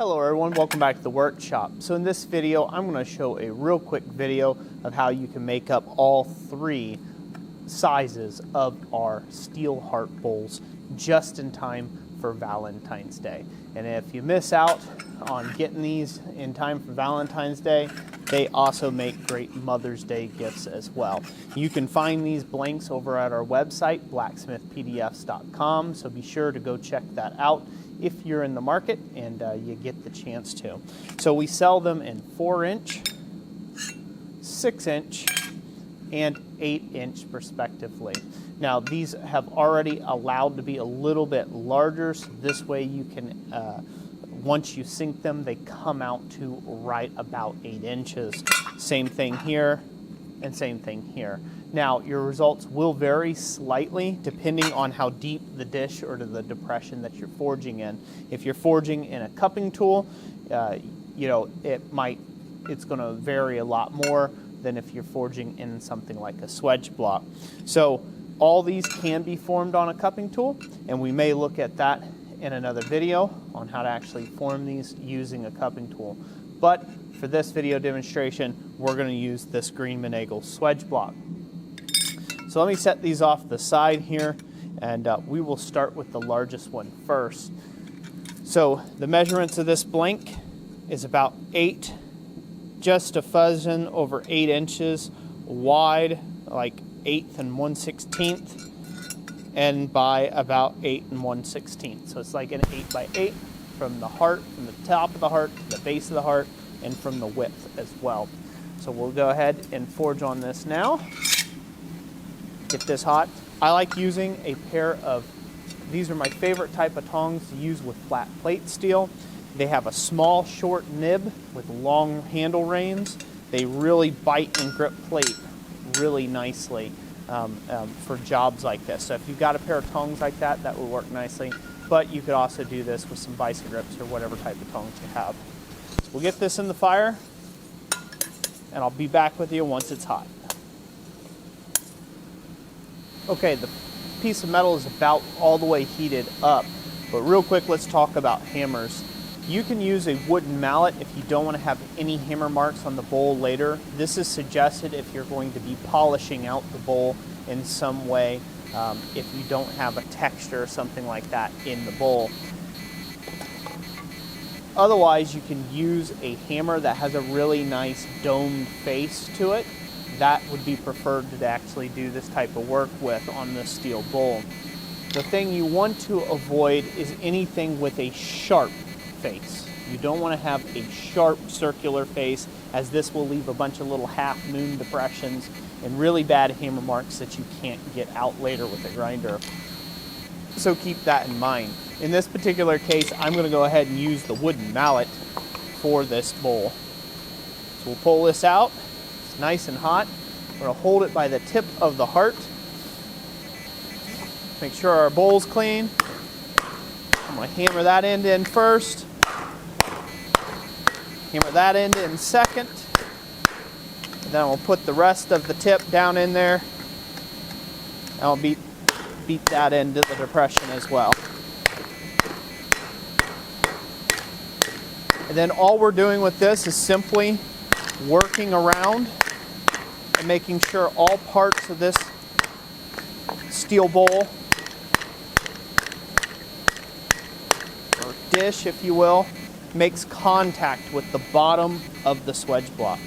Hello everyone, welcome back to the workshop. So in this video, I'm going to show a real quick video of how you can make up all three sizes of our steel heart bowls just in time for Valentine's Day. And if you miss out on getting these in time for Valentine's Day, they also make great Mother's Day gifts as well. You can find these blanks over at our website, blacksmithpdfs.com, so be sure to go check that out if you're in the market and you get the chance to. So we sell them in 4-inch, 6-inch, and 8-inch respectively. Now these have already allowed to be a little bit larger, so this way you can, once you sink them, they come out to right about 8 inches. Same thing here and same thing here. Now, your results will vary slightly depending on how deep the dish or the depression that you're forging in. If you're forging in a cupping tool, it's going to vary a lot more than if you're forging in something like a swedge block. So all these can be formed on a cupping tool, and we may look at that in another video on how to actually form these using a cupping tool. But for this video demonstration, we're going to use this Green Monagle swedge block. So let me set these off the side here, and we will start with the largest one first. So the measurements of this blank is about 8, just a fuzzing over 8 inches wide, like 1/8 and 1/16, and by about 8 and 1/16. So it's like an 8 by 8 from the heart, from the top of the heart to the base of the heart, and from the width as well. So we'll go ahead and forge on this now. Get this hot. I like using a pair of, these are my favorite type of tongs to use with flat plate steel. They have a small short nib with long handle reins. They really bite and grip plate really nicely for jobs like this. So if you've got a pair of tongs like that, that will work nicely. But you could also do this with some bison grips or whatever type of tongs you have. So we'll get this in the fire, and I'll be back with you once it's hot. Okay, the piece of metal is about all the way heated up, but real quick, let's talk about hammers. You can use a wooden mallet if you don't want to have any hammer marks on the bowl later. This is suggested if you're going to be polishing out the bowl in some way, if you don't have a texture or something like that in the bowl. Otherwise, you can use a hammer that has a really nice domed face to it. That would be preferred to actually do this type of work with on this steel bowl. The thing you want to avoid is anything with a sharp face. You don't want to have a sharp circular face, as this will leave a bunch of little half moon depressions and really bad hammer marks that you can't get out later with a grinder. So keep that in mind. In this particular case, I'm going to go ahead and use the wooden mallet for this bowl. So we'll pull this out. It's nice and hot. We're going to hold it by the tip of the heart. Make sure our bowl's clean. I'm going to hammer that end in first. Hammer that end in second. And then we'll put the rest of the tip down in there. And I'll beat that into the depression as well. And then all we're doing with this is simply working around and making sure all parts of this steel bowl, or dish if you will, makes contact with the bottom of the swedge block.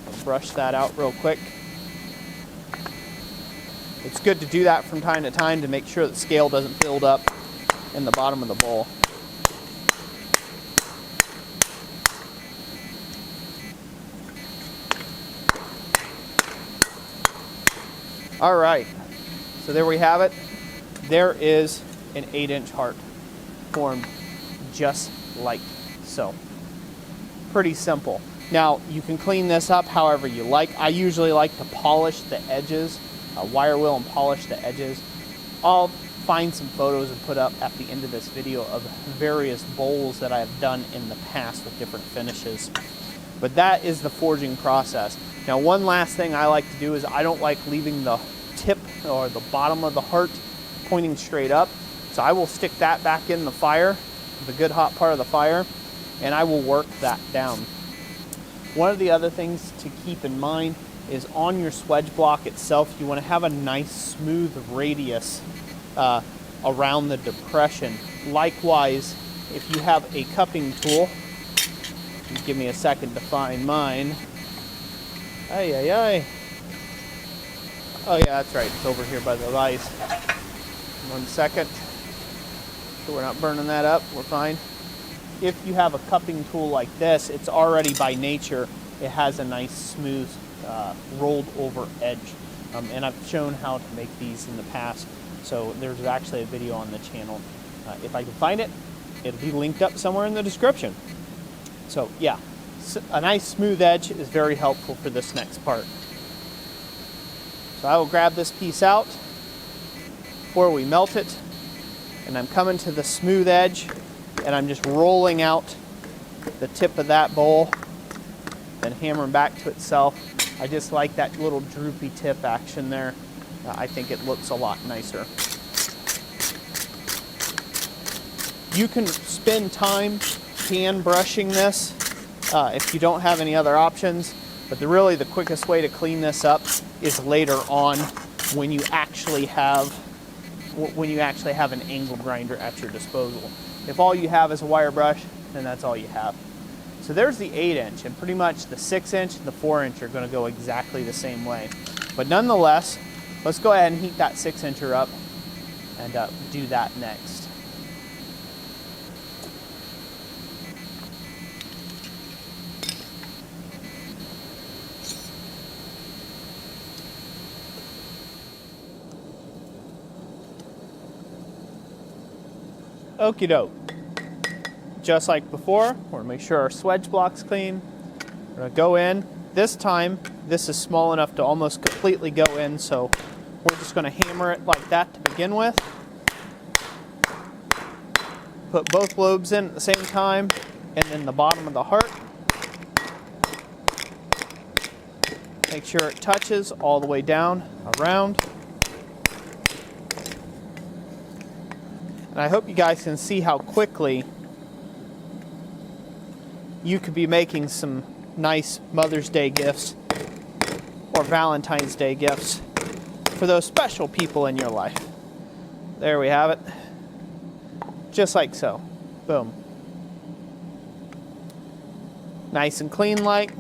I'll brush that out real quick. It's good to do that from time to time to make sure that scale doesn't build up in the bottom of the bowl. All right, so there we have it. There is an 8-inch heart formed just like so. Pretty simple. Now, you can clean this up however you like. I usually like to polish the edges, wire wheel and polish the edges. I'll find some photos and put up at the end of this video of various bowls that I have done in the past with different finishes. But that is the forging process. Now, one last thing I like to do is I don't like leaving the tip or the bottom of the heart pointing straight up. So I will stick that back in the fire, the good hot part of the fire, and I will work that down. One of the other things to keep in mind is on your swedge block itself, you want to have a nice smooth radius around the depression. Likewise, if you have a cupping tool, give me a second to find mine. Ay, ay, ay. Oh yeah, that's right, it's over here by the vise. 1 second. So we're not burning that up, we're fine. If you have a cupping tool like this, it's already by nature, it has a nice smooth rolled over edge. And I've shown how to make these in the past. So there's actually a video on the channel. If I can find it, it'll be linked up somewhere in the description. So yeah, a nice smooth edge is very helpful for this next part. So I will grab this piece out before we melt it, and I'm coming to the smooth edge, and I'm just rolling out the tip of that bowl, then hammering back to itself. I just like that little droopy tip action there. I think it looks a lot nicer. You can spend time hand brushing this if you don't have any other options, but really the quickest way to clean this up is later on when you actually have an angle grinder at your disposal. If all you have is a wire brush, then that's all you have. So there's the 8-inch, and pretty much the 6-inch and the 4-inch are going to go exactly the same way. But nonetheless, let's go ahead and heat that 6-incher up and do that next. Okie doke. Just like before, we're going to make sure our swedge block's clean. We're going to go in. This time, this is small enough to almost completely go in, so we're just going to hammer it like that to begin with. Put both lobes in at the same time, and then the bottom of the heart. Make sure it touches all the way down, around. And I hope you guys can see how quickly you could be making some nice Mother's Day gifts or Valentine's Day gifts for those special people in your life. There we have it. Just like so. Boom. Nice and clean like.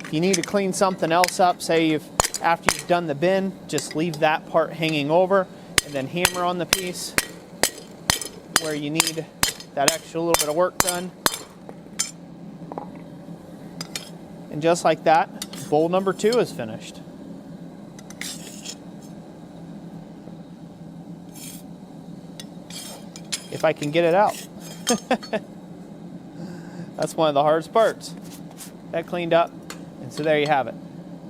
If you need to clean something else up, say after you've done the bin, just leave that part hanging over and then hammer on the piece where you need that extra little bit of work done. And just like that, bowl number 2 is finished. If I can get it out. That's one of the hardest parts. That cleaned up, and so there you have it.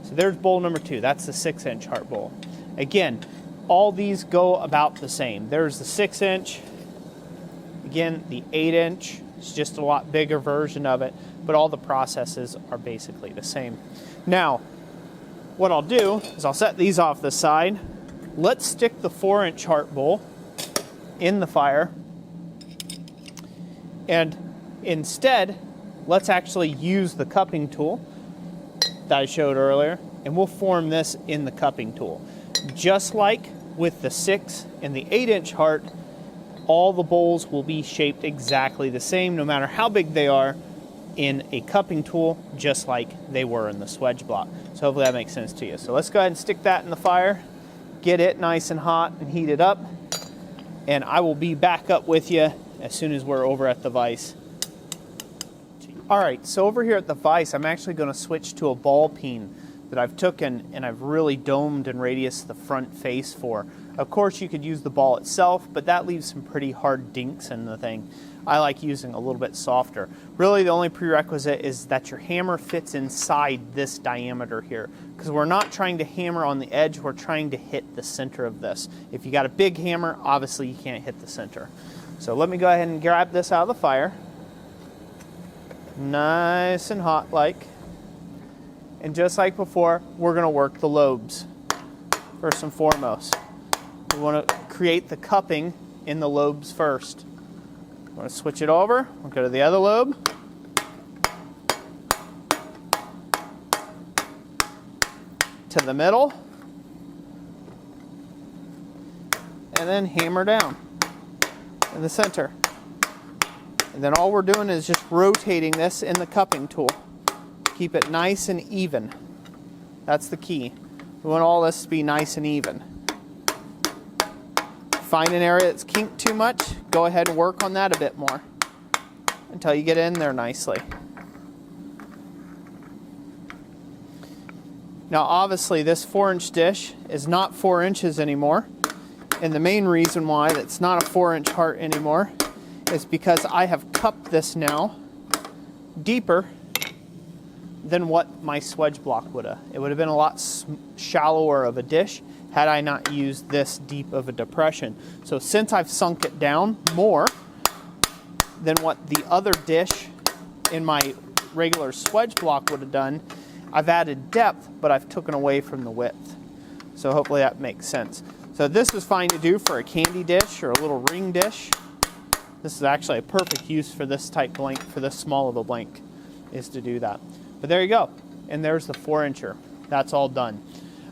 So there's bowl number 2. That's the 6-inch heart bowl. Again, all these go about the same. There's the 6-inch. Again, the 8-inch is just a lot bigger version of it, but all the processes are basically the same. Now, what I'll do is I'll set these off the side. Let's stick the 4-inch heart bowl in the fire. And instead, let's actually use the cupping tool that I showed earlier, and we'll form this in the cupping tool. Just like with the 6 and the 8-inch heart, all the bowls will be shaped exactly the same, no matter how big they are, in a cupping tool, just like they were in the swedge block. So hopefully that makes sense to you. So let's go ahead and stick that in the fire, get it nice and hot and heat it up, and I will be back up with you as soon as we're over at the vise. Alright, so over here at the vise, I'm actually going to switch to a ball peen that I've taken and I've really domed and radiused the front face for. Of course, you could use the ball itself, but that leaves some pretty hard dinks in the thing. I like using a little bit softer. Really, the only prerequisite is that your hammer fits inside this diameter here, because we're not trying to hammer on the edge, we're trying to hit the center of this. If you got a big hammer, obviously you can't hit the center. So let me go ahead and grab this out of the fire. Nice and hot like. And just like before, we're going to work the lobes first and foremost. We want to create the cupping in the lobes first. I'm going to switch it over. We'll go to the other lobe. to the middle, and then hammer down in the center. And then all we're doing is just rotating this in the cupping tool. Keep it nice and even. That's the key. We want all this to be nice and even. Find an area that's kinked too much, go ahead and work on that a bit more until you get in there nicely. Now obviously this 4-inch dish is not 4 inches anymore, and the main reason why it's not a 4-inch heart anymore is because I have cupped this now deeper than what my swedge block would have. It would have been a lot shallower of a dish had I not used this deep of a depression. So since I've sunk it down more than what the other dish in my regular swedge block would have done, I've added depth, but I've taken away from the width. So hopefully that makes sense. So this is fine to do for a candy dish or a little ring dish. This is actually a perfect use for this type blank, for this small of a blank, is to do that. But there you go. And there's the 4-incher. That's all done.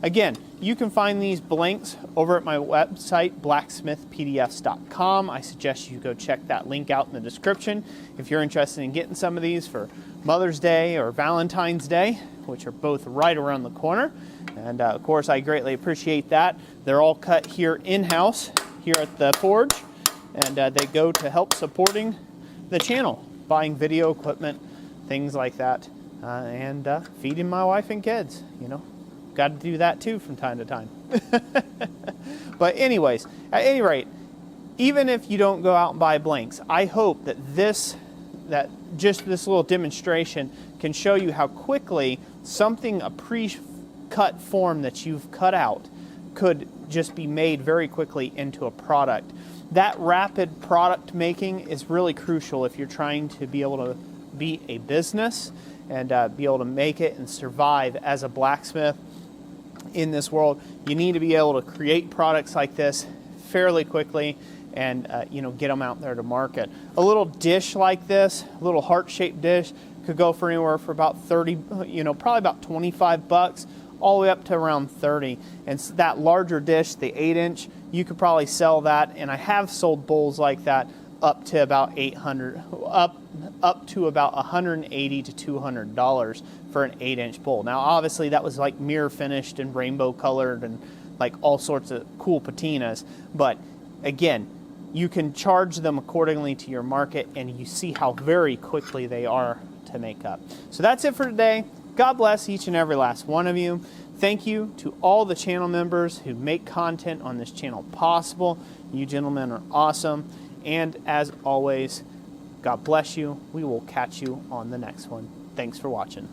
Again, you can find these blanks over at my website, blacksmithpdfs.com. I suggest you go check that link out in the description if you're interested in getting some of these for Mother's Day or Valentine's Day, which are both right around the corner. And of course, I greatly appreciate that. They're all cut here in-house, here at the forge, and they go to help supporting the channel, buying video equipment, things like that, and feeding my wife and kids, you know. Got to do that too from time to time. But anyways, at any rate, even if you don't go out and buy blanks, I hope that just this little demonstration can show you how quickly a pre-cut form that you've cut out could just be made very quickly into a product. That rapid product making is really crucial if you're trying to be able to be a business and be able to make it and survive as a blacksmith in this world. You need to be able to create products like this fairly quickly and get them out there to market. A little dish like this, a little heart-shaped dish, could go for anywhere for about 30, probably about 25 bucks, all the way up to around 30. And so that larger dish, the 8-inch, you could probably sell that, and I have sold bowls like that up to about up to about $180 to $200 for an 8-inch bowl. Now obviously that was like mirror finished and rainbow colored and like all sorts of cool patinas, but again, you can charge them accordingly to your market, and you see how very quickly they are to make up. So that's it for today. God bless each and every last one of you. Thank you to all the channel members who make content on this channel possible. You gentlemen are awesome. And as always, God bless you. We will catch you on the next one. Thanks for watching.